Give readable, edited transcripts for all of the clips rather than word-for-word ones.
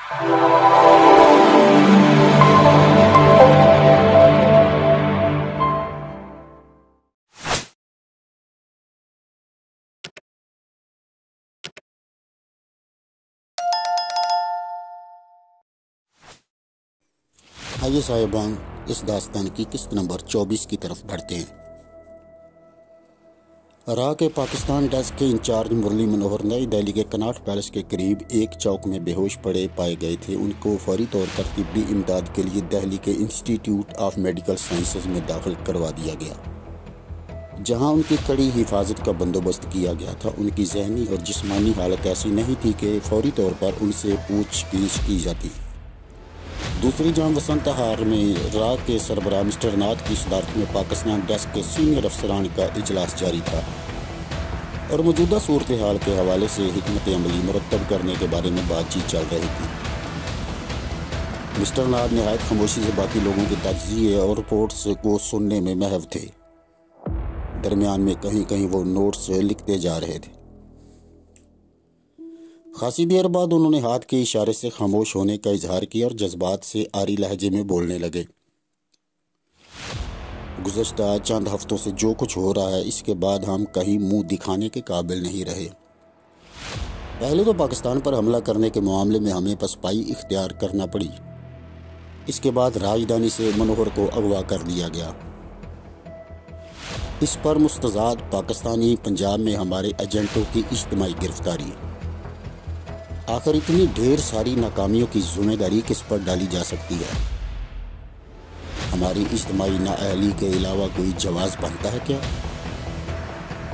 आइए साहिबान, इस दास्तान की किस्त नंबर 24 की तरफ बढ़ते हैं। राह के पाकिस्तान डेस्क के इंचार्ज मुरली मनोहर नई दिल्ली के कनॉट पैलेस के करीब एक चौक में बेहोश पड़े पाए गए थे। उनको फौरी तौर पर तिब्बी इमदाद के लिए दिल्ली के इंस्टीट्यूट ऑफ मेडिकल साइंसेज में दाखिल करवा दिया गया, जहां उनकी कड़ी हिफाजत का बंदोबस्त किया गया था। उनकी जहनी और जिस्मानी हालत ऐसी नहीं थी कि फौरी तौर पर उनसे पूछगिछ की जाती। दूसरी जाम वसंत हार में राह के सरबराह मिस्टर नाथ की सदारत में पाकिस्तान डेस्क के सीनियर अफसरान का इजलास जारी था और मौजूदा सूरत हाल के हवाले से हिकमत अमली मुरतब करने के बारे में बातचीत चल रही थी। मिस्टर नाथ नहायत खामोशी से बाकी लोगों के तज्जिए और रिपोर्ट्स को सुनने में महव थे। दरमियान में कहीं कहीं वो नोट्स लिखते जा रहे थे। खासी देर बाद उन्होंने हाथ के इशारे से खामोश होने का इजहार किया और जज्बात से आरी लहजे में बोलने लगे। गुज़श्ता चंद हफ्तों से जो कुछ हो रहा है, इसके बाद हम कहीं मुंह दिखाने के काबिल नहीं रहे। पहले तो पाकिस्तान पर हमला करने के मामले में हमें पसपाई इख्तियार करना पड़ी। इसके बाद राजधानी से मनोहर को अगवा कर लिया गया। इस पर मुस्तज़ाद पाकिस्तानी पंजाब में हमारे एजेंटों की इज्तिमाई गिरफ्तारी। आखिर इतनी ढेर सारी नाकामियों की जिम्मेदारी किस पर डाली जा सकती है? हमारी इज्तिमाई नाअहली के अलावा कोई जवाब बनता है क्या?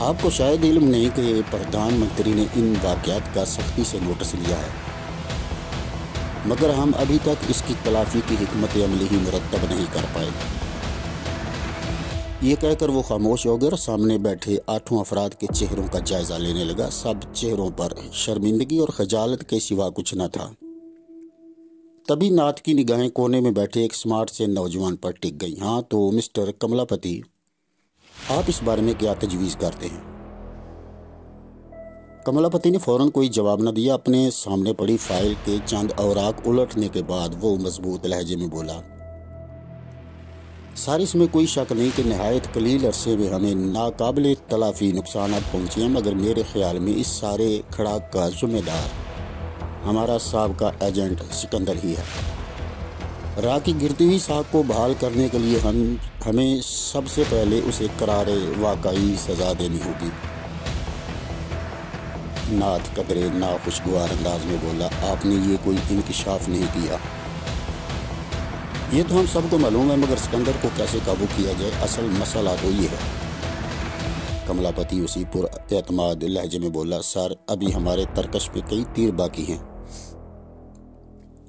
आपको शायद इल्म नहीं कि प्रधानमंत्री ने इन वाक़यात का सख्ती से नोटिस लिया है, मगर हम अभी तक इसकी तलाफी की हिकमत अमली ही मुरतब नहीं कर पाए। ये कहकर वो खामोश हो गए और सामने बैठे 8 अफराद के चेहरों का जायजा लेने लगा। सब चेहरों पर शर्मिंदगी और खजालत के सिवा कुछ न था। तभी नाथ की निगाहें कोने में बैठे एक स्मार्ट से नौजवान पर टिक गई। हाँ तो मिस्टर कमलापति, आप इस बारे में क्या तजवीज़ करते हैं? कमलापति ने फौरन कोई जवाब न दिया। अपने सामने पड़ी फाइल के चंद औराक उलटने के बाद वो मजबूत लहजे में बोला, सर इसमें कोई शक नहीं कि नहायत कलील अरसे में हमें नाकाबिल तलाफी नुकसान पहुँचे हैं, मगर मेरे ख्याल में इस सारे खड़ाक का जिम्मेदार हमारा साबका एजेंट सिकंदर ही है। राह की गिरती हुई साख को बहाल करने के लिए हमें सबसे पहले उसे करारे वाकई सज़ा देनी होगी। नाथ कदरे नाखुशगवार अंदाज में बोला, आपने ये कोई इंकिशाफ नहीं किया। ये तो हम सबको मालूम है, मगर सिकंदर को कैसे काबू किया जाए, असल मसला तो ये है। कमलापति उसी पुरएतमाद लहजे में बोला, सर अभी हमारे तरकश पे कई तीर बाकी हैं।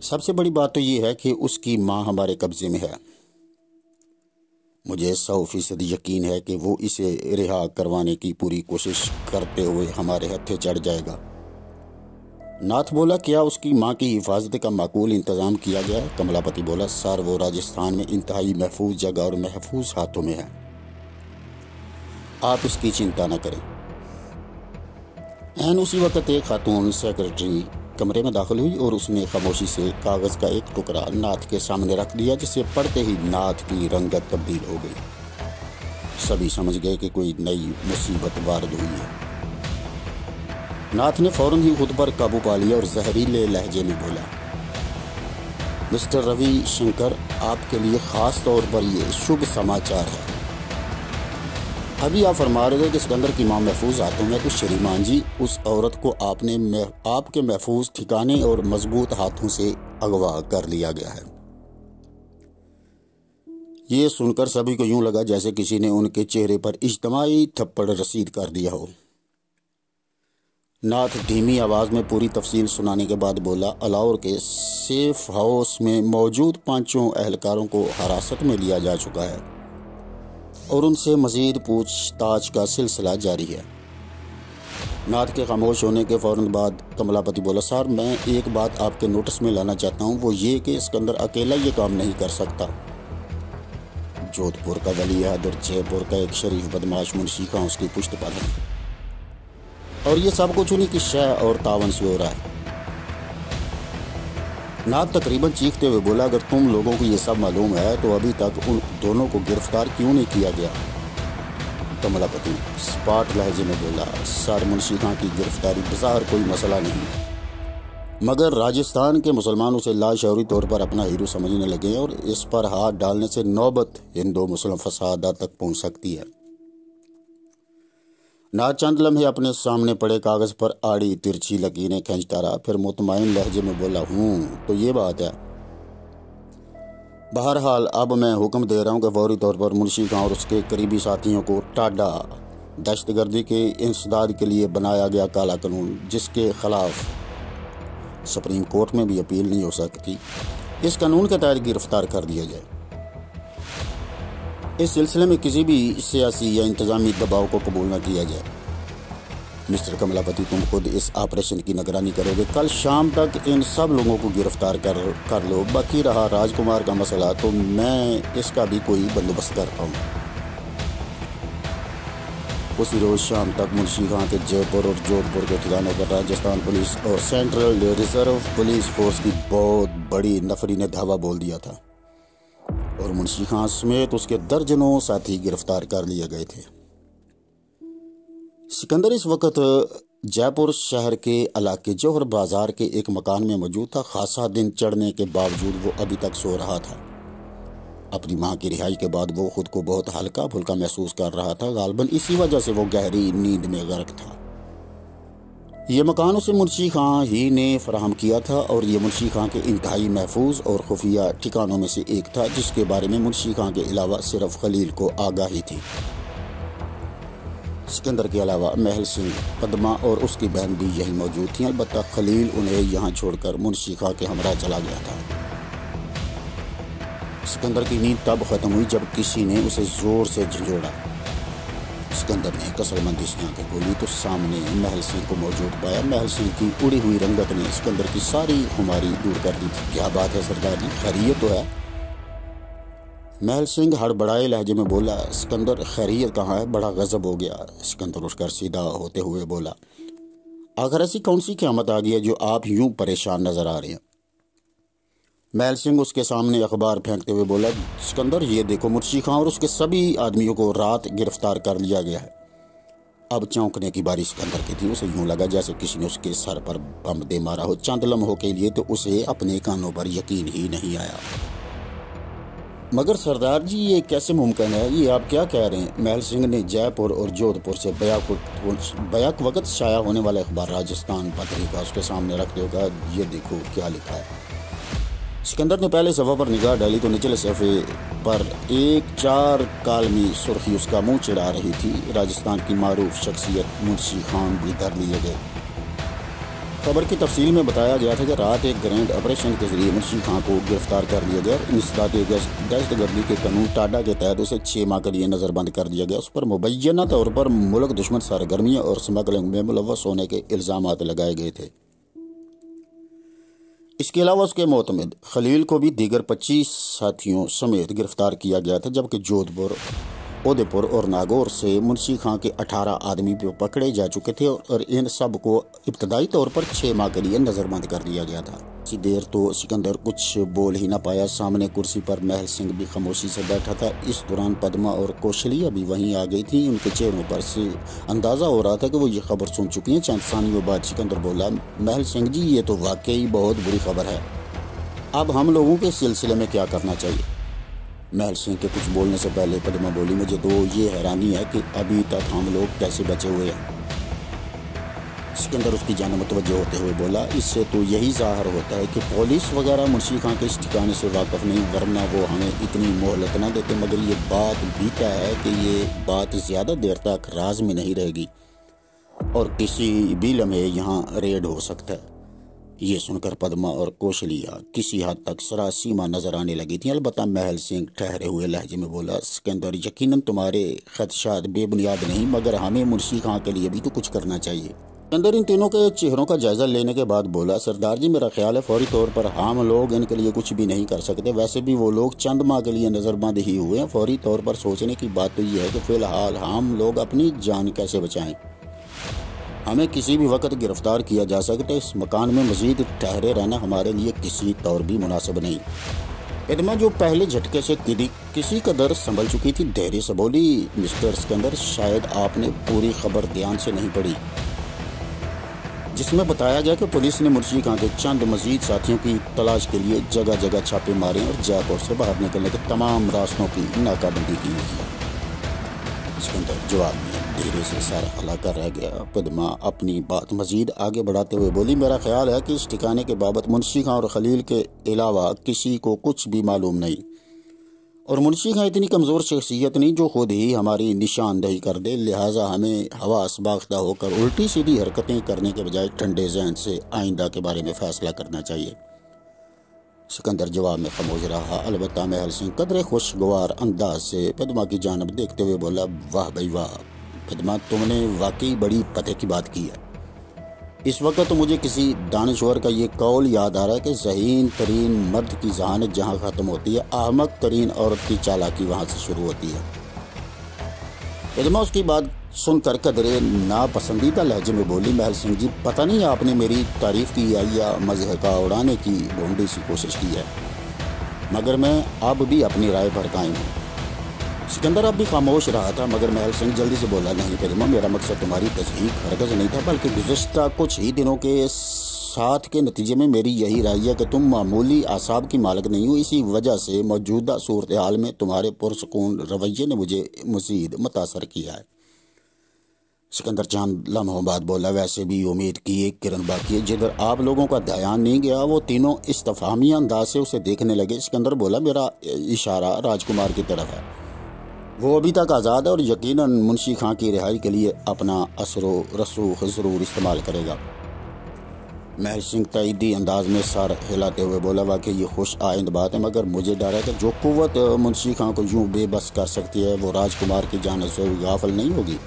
सबसे बड़ी बात तो ये है कि उसकी माँ हमारे कब्जे में है। मुझे 100% यकीन है कि वो इसे रिहा करवाने की पूरी कोशिश करते हुए हमारे हत्थे चढ़ जाएगा। नाथ बोला, क्या उसकी माँ की हिफाजत का माकूल इंतज़ाम किया गया? कमलापति बोला, सर वो राजस्थान में इंतहाई महफूज जगह और महफूज हाथों में है, आप इसकी चिंता न करें। एन उसी वक्त एक खातून सेक्रेटरी कमरे में दाखिल हुई और उसने खामोशी से कागज़ का एक टुकड़ा नाथ के सामने रख दिया, जिसे पढ़ते ही नाथ की रंगत तब्दील हो गई। सभी समझ गए कि कोई नई मुसीबत वारद हुई है। नाथ ने फौरन ही खुद पर काबू पा लिया और जहरीले लहजे में बोला, मिस्टर रवि शंकर, आपके लिए ख़ास तौर पर ये शुभ समाचार है। अभी आप फरमा रहे थे कि सिकंदर की माँ महफूज हाथों में, तो श्रीमान जी उस औरत को आपके महफूज ठिकाने और मजबूत हाथों से अगवा कर लिया गया है। ये सुनकर सभी को यूं लगा जैसे किसी ने उनके चेहरे पर इज्तिमाई थप्पड़ रसीद कर दिया हो। नाथ धीमी आवाज़ में पूरी तफसील सुनाने के बाद बोला, अलाउर के सेफ हाउस में मौजूद 5 एहलकारों को हिरासत में लिया जा चुका है और उनसे मज़ीद पूछताछ का सिलसिला जारी है। नाथ के खामोश होने के फ़ौरन बाद कमलापति बोला, सर मैं एक बात आपके नोटिस में लाना चाहता हूँ, वो ये कि सिकंदर अकेला ये काम नहीं कर सकता। जोधपुर का वली अहद, जयपुर का एक शरीफ बदमाश मुंशी खां उसकी पुश्त पर है, और ये सब कुछ उन्हीं की शय और तावन से हो रहा है। नाथ तकरीबन चीखते हुए बोला, अगर तुम लोगों को ये सब मालूम है तो अभी तक उन दोनों को गिरफ्तार क्यों नहीं किया गया? कमलापति स्पॉट लहजे में बोला, सर मुंशी खां की गिरफ्तारी बज़ाहिर कोई मसला नहीं, मगर राजस्थान के मुसलमान उसे लाशौरी तौर पर अपना हीरो समझने लगे और इस पर हाथ डालने से नौबत हिंदू मुस्लिम फसादात तक पहुंच सकती है। नाथ चंद लम्हे अपने सामने पड़े कागज पर आड़ी तिरछी लकीरें खींचता रहा, फिर मुतमईन लहजे में बोला, तो ये बात है। बहरहाल अब मैं हुक्म दे रहा हूँ कि फौरी तौर पर मुंशी खां और उसके करीबी साथियों को टाडा दहशतगर्दी के इंसदाद के लिए बनाया गया काला कानून, जिसके खिलाफ सुप्रीम कोर्ट में भी अपील नहीं हो सकती, इस कानून के तहत गिरफ्तार कर दिया जाए। इस सिलसिले में किसी भी सियासी या इंतजामी दबाव को कबूल न किया जाए। मिस्टर कमलापति, तुम खुद इस ऑपरेशन की निगरानी करोगे। कल शाम तक इन सब लोगों को गिरफ्तार कर लो। बाकी रहा राजकुमार का मसला, तो मैं इसका भी कोई बंदोबस्त करता हूँ। उसी रोज शाम तक मुंशी खां के जयपुर और जोधपुर के ठिकानों पर राजस्थान पुलिस और सेंट्रल रिजर्व पुलिस फोर्स की बहुत बड़ी नफरी ने धावा बोल दिया था और मुंशी खां समेत उसके दर्जनों साथी गिरफ्तार कर लिए गए थे। सिकंदर इस वक्त जयपुर शहर के इलाके जौहर बाजार के एक मकान में मौजूद था। खासा दिन चढ़ने के बावजूद वो अभी तक सो रहा था। अपनी मां की रिहाई के बाद वो खुद को बहुत हल्का फुल्का महसूस कर रहा था। गालबन इसी वजह से वो गहरी नींद में गर्क था। ये मकान उसे मुंशी खां ही ने फराहम किया था और ये मुंशी खां के इंतहाई महफूज और खुफिया ठिकानों में से एक था, जिसके बारे में मुंशी खां के अलावा सिर्फ खलील को आगाही थी। सिकंदर के अलावा महल सिंह, पद्मा और उसकी बहन भी यही मौजूद थी। अलबत्ता खलील उन्हें यहाँ छोड़कर मुंशी खां के हमरा चला गया था। सिकंदर की नींद तब खत्म हुई जब किसी ने उसे जोर से झंझोड़ा। सिकंदर ने कसरमंदी से आंखें खोली तो सामने महल सिंह को मौजूद पाया। महल सिंह की उड़ी हुई रंगत ने सिकंदर की सारी खुमारी दूर कर दी थी। क्या बात है सरदार जी, खैरियत तो है? महल सिंह हड़बड़ाए लहजे में बोला, सिकंदर खैरियत कहाँ है? बड़ा गजब हो गया। सिकंदर उठकर सीधा होते हुए बोला, आखिर ऐसी कौन सी क़यामत आ गई है जो आप यूं परेशान नजर आ रहे हैं? महल सिंह उसके सामने अखबार फेंकते हुए बोला, सिकंदर ये देखो, मुंशी खां और उसके सभी आदमियों को रात गिरफ्तार कर लिया गया है। अब चौंकने की बारी सिकंदर की थी। उसे यूं लगा जैसे किसी ने उसके सर पर बम दे मारा हो। चंद लम्हों के लिए तो उसे अपने कानों पर यकीन ही नहीं आया। मगर सरदार जी ये कैसे मुमकिन है? ये आप क्या कह रहे हैं? महल सिंह ने जयपुर और जोधपुर से बैक वक्त शाया होने वाला अखबार राजस्थान पत्रिका उसके सामने रखते होगा। ये देखो क्या लिखा है। सिकंदर ने पहले सफ़ा पर निगाह डाली तो निचले सफ़े पर एक 4 कालमी सुर्खी उसका मुंह चिढ़ा रही थी। राजस्थान की मारूफ शख्सियत मुंशी खां भी धर लिए गए। खबर की तफसील में बताया गया था कि रात एक ग्रैंड ऑपरेशन के जरिए मुंशी खां को गिरफ्तार कर लिया गया। इंसदाद दहशतगर्दी के कानून टाडा के तहत उसे 6 माह के लिए नज़रबंद कर दिया गया। उस पर मुबैना तौर पर मुल्क दुश्मन सरगर्मियों और स्मगलिंग में मुलव्वस होने के इल्ज़ामात लगाए गए थे। इसके अलावा उसके मोतमिद खलील को भी दीगर 25 साथियों समेत गिरफ्तार किया गया था, जबकि जोधपुर, उदयपुर और नागौर से मुंशी खां के 18 आदमी भी पकड़े जा चुके थे और इन सब को इब्तदाई तौर पर 6 माह के लिए नज़रबंद कर दिया गया था। इसी देर तो सिकंदर कुछ बोल ही ना पाया। सामने कुर्सी पर महल सिंह भी खामोशी से बैठा था। इस दौरान पद्मा और कौशलिया भी वहीं आ गई थी। उनके चेहरों पर से अंदाज़ा हो रहा था कि वो ये खबर सुन चुकी हैं। चंद सानियों बाद सिकंदर बोला, महल सिंह जी ये तो वाकई बहुत बुरी खबर है। अब हम लोगों के सिलसिले में क्या करना चाहिए? महल सिंह के कुछ बोलने से पहले पद्मा बोली, मुझे तो ये हैरानी है कि अभी तक हम लोग कैसे बचे हुए हैं। सिकंदर उसकी जान मुतवज्जो होते हुए बोला, इससे तो यही ज़ाहिर होता है कि पुलिस वगैरह मुंशी खां के इस ठिकाने से वाकफ़ नहीं, वरना वो हमें इतनी मोहलत ना देते। मगर ये बात भी तय है कि ये बात ज़्यादा देर तक राज में नहीं रहेगी और किसी भी लम्हे यहाँ रेड हो सकता है। ये सुनकर पद्मा और कौशलिया किसी हद तक सरासीमा नजर आने लगी थी। अलबत्ता महल सिंह ठहरे हुए लहजे में बोला, सिकंदर यकीनन तुम्हारे खदशात बेबुनियाद नहीं, मगर हमें मुंशी खां के लिए भी तो कुछ करना चाहिए। सिकंदर इन तीनों के चेहरों का जायजा लेने के बाद बोला, सरदार जी मेरा ख्याल है फौरी तौर पर हम लोग इनके लिए कुछ भी नहीं कर सकते। वैसे भी वो लोग चंद माह के लिए नजरबंद ही हुए हैं। फौरी तौर पर सोचने की बात तो ये है कि फिलहाल हम लोग अपनी जान कैसे बचाएं। ہمیں کسی بھی وقت گرفتار کیا جا سکتا ہے۔ اس مکان میں مزید ٹھہرے رہنا ہمارے لیے کسی طور بھی مناسب نہیں۔ پدما جو پہلے جھٹکے سے کسی قدر سنبھل چکی تھی دھیرے سے بولی، مسٹر سکندر، شاید آپ نے پوری خبر دھیان سے نہیں پڑھی، جس میں بتایا گیا کہ پولیس نے منشی خان کے چند مزید ساتھیوں کی تلاش کے لیے جگہ جگہ چھاپے مارے اور جے پور سے باہر نکلنے کے تمام راستوں کی ناکہ بندی کی ہے۔ سکندر جواب میں دھیرے سے سارا ہلا کر رہ گیا۔ پدما اپنی بات مزید آگے بڑھاتے ہوئے بولی، میرا خیال ہے کہ اس ٹھکانے کے بابت منشی خان اور خلیل کے علاوہ کسی کو کچھ بھی معلوم نہیں، اور منشی خان اتنی کمزور شخصیت نہیں جو خود ہی ہماری نشاندہی کر دے، لہٰذا ہمیں حواس باختہ ہو کر الٹی سیدھی حرکتیں کرنے کے بجائے ٹھنڈے ذہن سے آئندہ کے بارے میں فیصلہ کرنا چاہیے۔ سکندر جواب میں خاموش رہا، البتہ محل سنگھ قدرے خوشگوار انداز سے پدما کی جانب دیکھتے ہوئے بولا، واہ بھائی واہ پدما، تم نے واقعی بڑی پتے کی بات کی ہے۔ اس وقت تو مجھے کسی دانشور کا یہ قول یاد آ رہا ہے کہ ذہین ترین مرد کی ذہانت جہاں ختم ہوتی ہے، احمق ترین عورت کی چالاکی وہاں سے شروع ہوتی ہے۔ پدما اس کی بات سن کر قدرے ناپسندیدہ لہجے میں بولی، محل سنگھ جی، پتہ نہیں آپ نے میری تعریف کی ہے یا مضحکہ اڑانے کی بھونڈی سی کوشش کی ہے، مگر میں اب بھی اپنی رائے پر قائم ہوں۔ سکندر اب بھی خاموش رہا تھا، مگر محل سنگھ جلدی سے بولا، نہیں پدما، میرا مقصد تمہاری تصحیح ہرگز نہیں تھا، بلکہ گزشتہ کچھ ہی دنوں کے ساتھ کے نتیجے میں میری یہی رائے ہے کہ تم معمولی اعصاب کی مالک نہیں ہو، اسی وجہ سے موجودہ صورتحال میں تمہارے پرسکون رویے نے مجھے مزید متاثر کیا ہے۔ سکندر چند لمحوں بعد بولا، ویسے بھی امید کی ایک کرن باقی ہے، جدھر آپ لوگوں کا دھیان نہیں گیا۔ وہ تینوں استفہامی انداز سے اسے دیکھنے لگے۔ سکندر بولا، میرا اشارہ راج کمار کی طرف ہے، وہ ابھی تک آزاد ہے اور یقیناً منشی خان کی رہائی کے لیے اپنا اثر و رسوخ ضرور استعمال کرے گا۔ محل سنگھ تائیدی انداز میں سر ہلاتے ہوئے بولا، واقعی یہ خوش آئند بات ہے، مگر مجھے ڈر ہے کہ جو قوت منشی خان کو یوں بے بس کر سکتی ہے وہ راج کمار کی جانب سے غافل نہیں ہوگی۔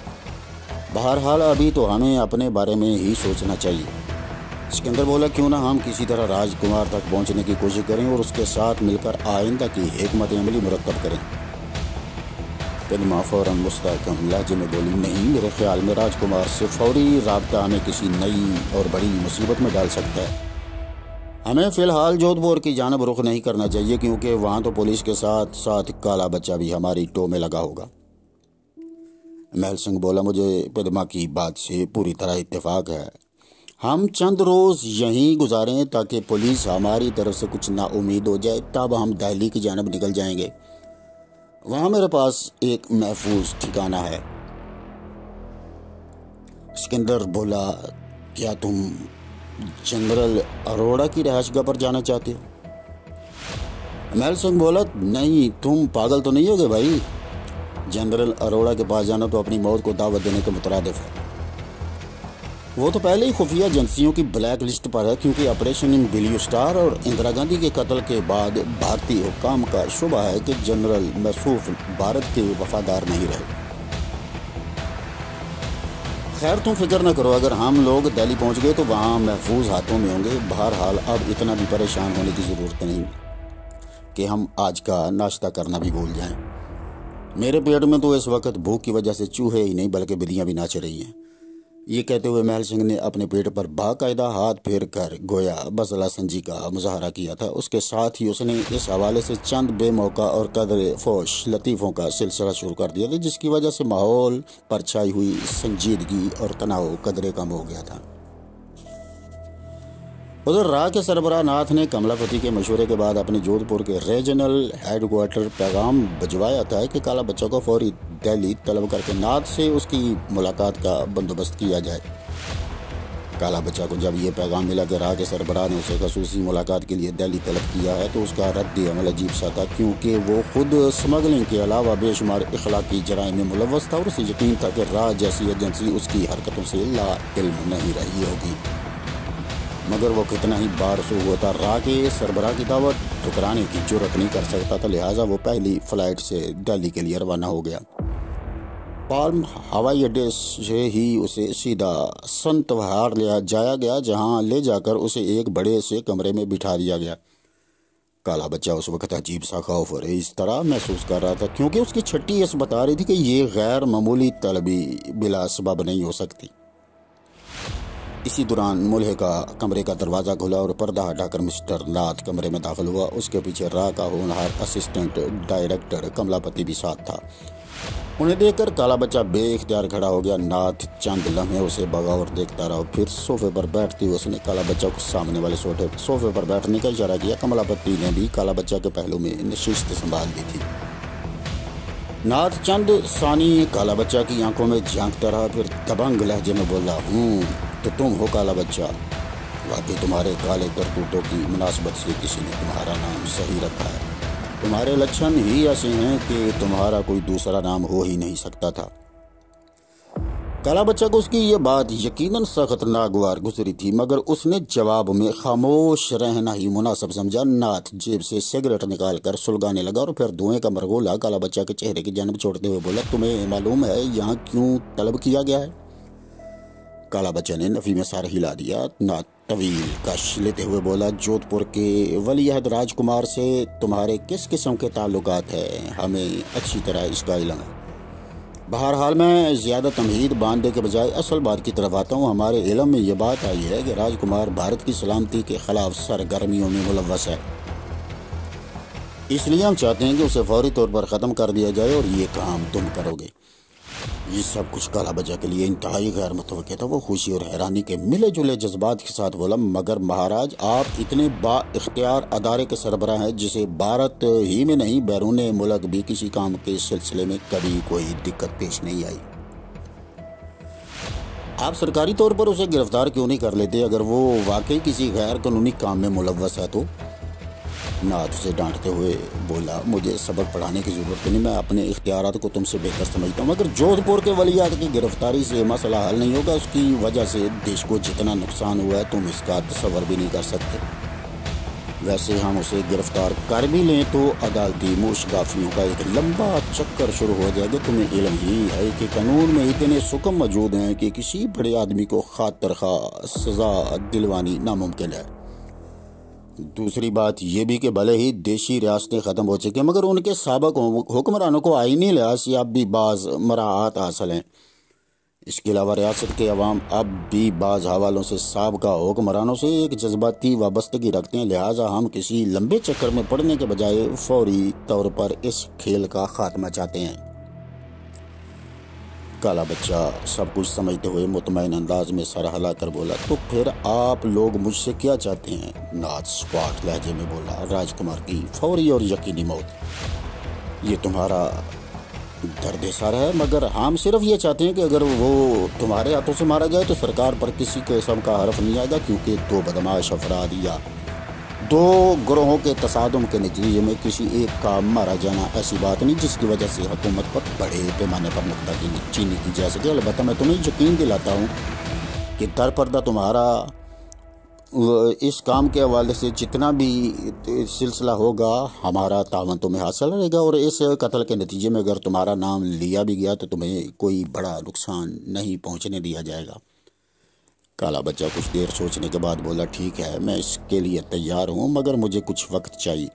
بہرحال ابھی تو ہمیں اپنے بارے میں ہی سوچنا چاہیے۔ سکندر بولا، کیوں نہ ہم کسی طرح راج کمار تک پہنچنے کی کوشش کریں اور اس کے ساتھ مل کر آئندہ کی حکمت عملی مرتب کریں۔ پدما فوراً مستحکم لہجے میں بولی، نہیں، میرے خیال میں راج کمار سے فوری رابطہ ہمیں کسی نئی اور بڑی مصیبت میں ڈال سکتا ہے۔ ہمیں فی الحال جودھ پور کی جانب رخ نہیں کرنا چاہیے، کیونکہ وہاں تو پولیس کے ساتھ ساتھ کالا بچہ بھی ہماری ٹو میں لگا ہوگا۔ محل سنگھ بولا، مجھے پدما کی بات سے پوری طرح اتفاق ہے، ہم چند روز یہیں گزاریں تاکہ پولیس ہماری طرف سے کچھ نا امید ہو جائے، تب ہم دہلی کی جانب نکل جائیں گے، وہاں میرے پاس ایک محفوظ ٹھکانہ ہے۔ سکندر بولا، کیا تم جنرل اروڑا کی رہائش گاہ پر جانا چاہتے ہو؟ محل سنگھ بولا، نہیں، تم پاگل تو نہیں ہوگے بھائی، جنرل اروڑا کے پاس جانا تو اپنی موت کو دعوت دینے کے مترادف ہے۔ وہ تو پہلے ہی خفیہ ایجنسیوں کی بلیک لسٹ پر ہے، کیونکہ آپریشن بلیو اسٹار اور اندرا گاندھی کے قتل کے بعد بھارتی حکام کا شبہ ہے کہ جنرل موصوف بھارت کے وفادار نہیں رہے۔ خیر تم فکر نہ کرو، اگر ہم لوگ دہلی پہنچ گئے تو وہاں محفوظ ہاتھوں میں ہوں گے۔ بہرحال اب اتنا بھی پریشان ہونے کی ضرورت نہیں کہ ہم آج کا ناشتہ کرنا بھی بھول جائیں۔ میرے پیٹ میں تو اس وقت بھوک کی وجہ سے چوہے ہی نہیں بلکہ بلیاں بھی ناچ رہی ہیں۔ یہ کہتے ہوئے محل سنگھ نے اپنے پیٹ پر باقاعدہ ہاتھ پھیر کر گویا بزلہ سنجی کا مظاہرہ کیا تھا۔ اس کے ساتھ ہی اس نے اس حوالے سے چند بے موقع اور قدر فوش لطیفوں کا سلسلہ شروع کر دیا تھا، جس کی وجہ سے ماحول پر چھائی ہوئی سنجیدگی اور تناؤ قدرے کم ہو گیا تھا۔ ادھر راہ کے سربراہ ناتھ نے کملا پتی کے مشورے کے بعد اپنے جودھ پور کے ریجنل ہیڈ کوارٹر پیغام بھجوایا تھا کہ کالا بچہ کو فوری دہلی طلب کر کے ناتھ سے اس کی ملاقات کا بندوبست کیا جائے۔ کالا بچہ کو جب یہ پیغام ملا کہ راہ کے سربراہ نے اسے خصوصی ملاقات کے لیے دہلی طلب کیا ہے تو اس کا رد عمل عجیب سا تھا، کیونکہ وہ خود اسمگلنگ کے علاوہ بے شمار اخلاقی جرائم میں ملوث تھا اور اسے یقین تھا کہ راہ جیسی ایجنسی اس کی حرکتوں سے لا علم نہیں رہی ہوگی۔ مگر وہ کتنا ہی بارسو ہوتا راہ کے سربراہ کی دعوت ٹھکرانے کی جرات نہیں کر سکتا تھا، لہٰذا وہ پہلی فلائٹ سے دہلی کے لیے روانہ ہو گیا۔ پالم ہوائی اڈے سے ہی اسے سیدھا سنت وہار لے جایا گیا، جہاں لے جا کر اسے ایک بڑے سے کمرے میں بٹھا دیا گیا۔ کالا بچہ اس وقت عجیب سا خوف اور اس طرح محسوس کر رہا تھا کیونکہ اس کی چھٹی اس بتا رہی تھی کہ یہ غیر معمولی طلبی بلا سبب نہیں ہو سکتی۔ اسی دوران ملحقہ کمرے کا دروازہ کھلا اور پردہ ہٹا کر مسٹر ناتھ کمرے میں داخل ہوا۔ اس کے پیچھے راہ کا ہونہار اسسٹنٹ ڈائریکٹر کملا پتی بھی ساتھ تھا۔ انہیں دیکھ کر کالا بچہ بے اختیار کھڑا ہو گیا۔ ناتھ چند لمحے اسے بغور دیکھتا رہا، پھر صوفے پر بیٹھتے ہوئے اس نے کالا بچہ کو سامنے والے صوفے پر بیٹھنے کا اشارہ کیا۔ کملا پتی نے بھی کالا بچہ کے پہلو میں نشست سنبھال لی تھی۔ ناتھ چند ثانی کالا بچہ کی آنکھوں میں جھانکتا رہا، پھر دبنگ لہجے میں بولا، تو تم ہو کالا بچہ؟ واقعی تمہارے کالے کرتوتوں کی مناسبت سے کسی نے تمہارا نام صحیح رکھا ہے۔ تمہارے لچھن ہی ایسے ہیں کہ تمہارا کوئی دوسرا نام ہو ہی نہیں سکتا تھا۔ کالا بچہ کو اس کی یہ بات یقیناً سخت ناگوار گزری تھی، مگر اس نے جواب میں خاموش رہنا ہی مناسب سمجھا۔ ناتھ جیب سے سگریٹ نکال کر سلگانے لگا اور پھر دھوئیں کا مرغولا کالا بچہ کے چہرے کی جانب چھوڑتے ہوئے بولا، تمہیں معلوم ہے یہاں کیوں طلب کیا گیا ہے؟ کالا بچہ نے نفی میں سر ہلا دیا۔ ناتھ طویل کش لیتے ہوئے بولا، جودھ پور کے ولی عہد راج کمار سے تمہارے کس قسم کے تعلقات ہیں؟ ہمیں اچھی طرح اس کا علم ہے۔ بہرحال میں زیادہ تمہید باندھنے کے بجائے اصل بات کی طرف آتا ہوں۔ ہمارے علم میں یہ بات آئی ہے کہ راج کمار بھارت کی سلامتی کے خلاف سرگرمیوں میں ملوث ہے۔ اس لیے ہم چاہتے ہیں کہ اسے فوری طور پر ختم کر دیا جائے، اور یہ کام تم کرو گے۔ یہ سب کچھ کالا بچہ کے لیے انتہائی غیر متوقع تھا۔ وہ خوشی اور حیرانی کے ملے جلے جذبات کے ساتھ بولا، مگر مہاراج آپ اتنے با اختیار ادارے کے سربراہ ہیں جسے بھارت ہی میں نہیں بیرون ملک بھی کسی کام کے سلسلے میں کبھی کوئی دقت پیش نہیں آئی۔ آپ سرکاری طور پر اسے گرفتار کیوں نہیں کر لیتے اگر وہ واقعی کسی غیر قانونی کام میں ملوث ہے تو؟ ناتھ اسے ڈانٹتے ہوئے بولا، مجھے سبق پڑھانے کی ضرورت نہیں، میں اپنے اختیارات کو تم سے بہتر سمجھتا ہوں، مگر جودھ پور کے ولی عہد کی گرفتاری سے مسئلہ حل نہیں ہوگا۔ اس کی وجہ سے دیش کو جتنا نقصان ہوا ہے تم اس کا تصور بھی نہیں کر سکتے۔ ویسے ہم اسے گرفتار کر بھی لیں تو عدالتی موشگافیوں کا ایک لمبا چکر شروع ہو جائے گا۔ تمہیں علم ہی ہے کہ قانون میں اتنے حکم موجود ہیں کہ کسی بڑے آدمی کو خاطر خواہ سزا دلوانی ناممکن ہے۔ دوسری بات یہ بھی کہ بھلے ہی دیشی ریاستیں ختم ہو چکی ہیں، مگر ان کے سابق حکمرانوں کو آئینی لحاظ سے اب بھی بعض مراعات حاصل ہیں۔ اس کے علاوہ ریاست کے عوام اب بھی بعض حوالوں سے سابقہ حکمرانوں سے ایک جذباتی وابستگی رکھتے ہیں، لہٰذا ہم کسی لمبے چکر میں پڑنے کے بجائے فوری طور پر اس کھیل کا خاتمہ چاہتے ہیں۔ کالا بچہ سب کچھ سمجھتے ہوئے مطمئن انداز میں سر ہلا کر بولا، تو پھر آپ لوگ مجھ سے کیا چاہتے ہیں؟ ناتھ سپاٹ لہجے میں بولا، راج کمار کی فوری اور یقینی موت۔ یہ تمہارا درد سر ہے، مگر ہم صرف یہ چاہتے ہیں کہ اگر وہ تمہارے ہاتھوں سے مارا جائے تو سرکار پر کسی قسم کا حرف نہیں آئے گا، کیونکہ دو بدمعاش افراد یا دو گروہوں کے تصادم کے نتیجے میں کسی ایک کا مارا جانا ایسی بات نہیں جس کی وجہ سے حکومت پر بڑے پیمانے پر نکتہ چینی کی جا سکے۔ البتہ میں تمہیں یقین دلاتا ہوں کہ در پردہ تمہارا اس کام کے حوالے سے جتنا بھی سلسلہ ہوگا ہمارا تعاون تمہیں حاصل رہے گا، اور اس قتل کے نتیجے میں اگر تمہارا نام لیا بھی گیا تو تمہیں کوئی بڑا نقصان نہیں پہنچنے دیا جائے گا۔ کالا بچہ کچھ دیر سوچنے کے بعد بولا، ٹھیک ہے، میں اس کے لیے تیار ہوں، مگر مجھے کچھ وقت چاہیے۔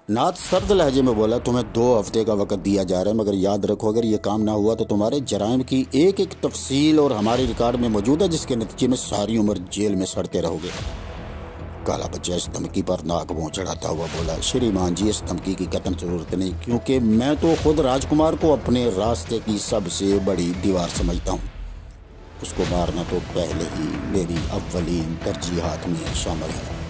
ناتھ سرد لہجے میں بولا، تمہیں 2 ہفتے کا وقت دیا جا رہا ہے، مگر یاد رکھو اگر یہ کام نہ ہوا تو تمہارے جرائم کی ایک ایک تفصیل اور ہمارے ریکارڈ میں موجود ہے، جس کے نتیجے میں ساری عمر جیل میں سڑتے رہو گے۔ کالا بچہ اس دھمکی پر ناک منہ چڑھاتا ہوا بولا، شریمان جی اس دھمکی کی قطعاً ضرورت نہیں، کیونکہ میں تو خود راج کمار کو اپنے راستے کی سب سے بڑی دیوار سمجھتا ہوں۔ اس کو مارنا تو پہلے ہی میری اولین ترجیحات میں شامل ہے۔